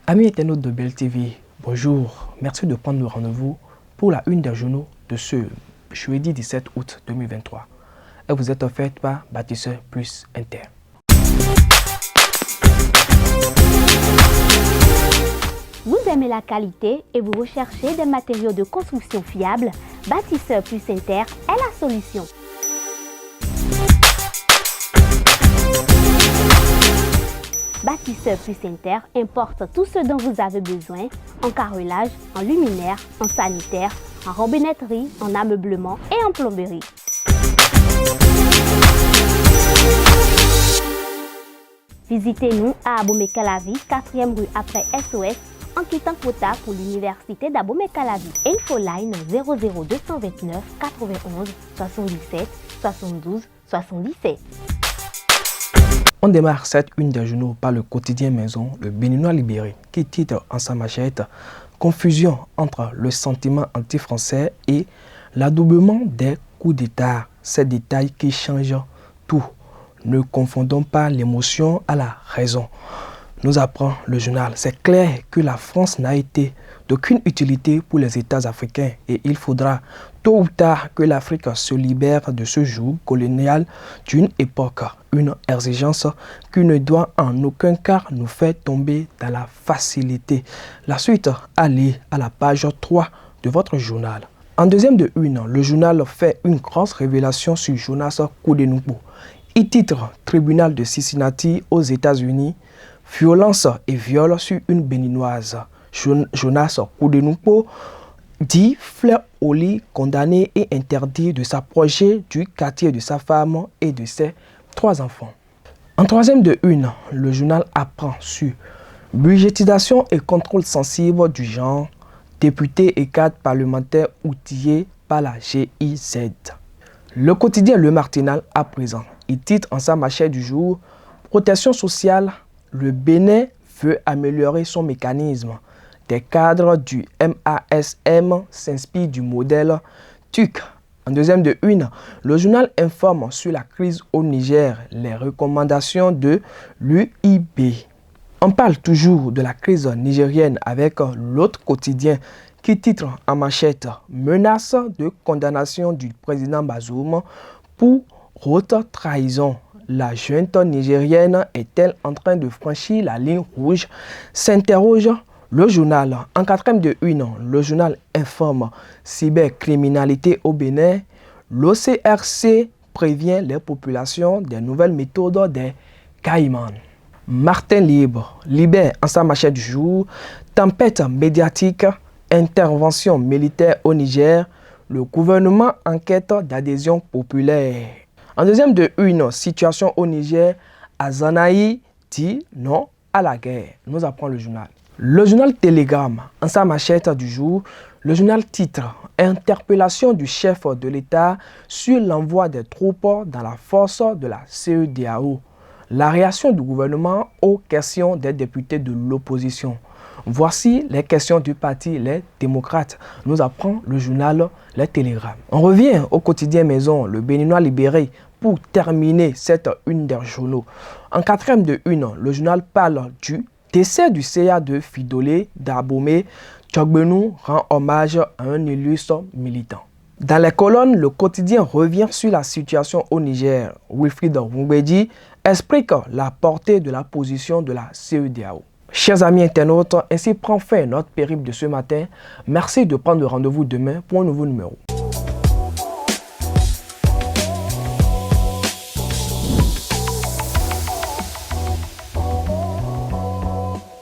Amis internautes de Belle TV, bonjour. Merci de prendre le rendez-vous pour la une des journaux de ce jeudi 17 août 2023. Et vous êtes offerte par Bâtisseur Plus Inter. Vous aimez la qualité et vous recherchez des matériaux de construction fiables? Bâtisseur Plus Inter est la solution. Bâtisseur Plus Inter importe tout ce dont vous avez besoin en carrelage, en luminaire, en sanitaire, en robinetterie, en ameublement et en plomberie. Visitez-nous à Abomey-Calavi, 4e rue après SOS, en quittant Kota pour l'université d'Abomey-Calavi. Infoline 00229 91 77 72 77. On démarre cette une des journaux par le quotidien Maison, le Béninois libéré, qui titre en sa manchette « Confusion entre le sentiment anti-français et l'adoubement des coups d'État ». Ces détails qui changent tout. Ne confondons pas l'émotion à la raison. Nous apprend le journal. C'est clair que la France n'a été d'aucune utilité pour les États africains et il faudra tôt ou tard que l'Afrique se libère de ce joug colonial d'une époque. Une exigence qui ne doit en aucun cas nous faire tomber dans la facilité. La suite, allez à la page 3 de votre journal. En deuxième de une, le journal fait une grosse révélation sur Jonas Koudenoupo. Il titre « Tribunal de Cincinnati aux États-Unis, violence et viol sur une béninoise ». Jonas Koudenoupo dit Fleur Oli condamné et interdit de s'approcher du quartier de sa femme et de ses 3 enfants. En troisième de une, le journal apprend sur budgétisation et contrôle sensible du genre, députés et cadres parlementaires outillés par la GIZ. Le quotidien Le Martinal à présent, il titre en sa manchette du jour protection sociale, le Bénin veut améliorer son mécanisme. Des cadres du MASM s'inspirent du modèle TUC. En deuxième de une, le journal informe sur la crise au Niger, les recommandations de l'UIB. On parle toujours de la crise nigérienne avec l'autre quotidien qui titre en manchette « Menace de condamnation du président Bazoum pour haute trahison ». La junte nigérienne est-elle en train de franchir la ligne rouge? S'interroge le journal. En quatrième de une, le journal informe cybercriminalité au Bénin. L'OCRC prévient les populations des nouvelles méthodes des caïmans. Martin Libre libère en sa manchette du jour. Tempête médiatique, intervention militaire au Niger. Le gouvernement enquête d'adhésion populaire. En deuxième de une, situation au Niger, Azanaï dit non à la guerre. Nous apprend le journal. Le journal Télégramme, en sa manchette du jour, le journal titre « Interpellation du chef de l'État sur l'envoi des troupes dans la force de la CEDEAO. La réaction du gouvernement aux questions des députés de l'opposition. Voici les questions du parti Les Démocrates. Nous apprend le journal Les Télégrammes. On revient au quotidien Maison, le Béninois libéré, pour terminer cette une des journaux. En quatrième de une, le journal parle du décès du CA de Fidolé d'Abomey. Tchogbenou rend hommage à un illustre militant. Dans les colonnes, le quotidien revient sur la situation au Niger. Wilfried Ngoubedi explique la portée de la position de la CEDEAO. Chers amis internautes, ainsi prend fin notre périple de ce matin. Merci de prendre rendez-vous demain pour un nouveau numéro.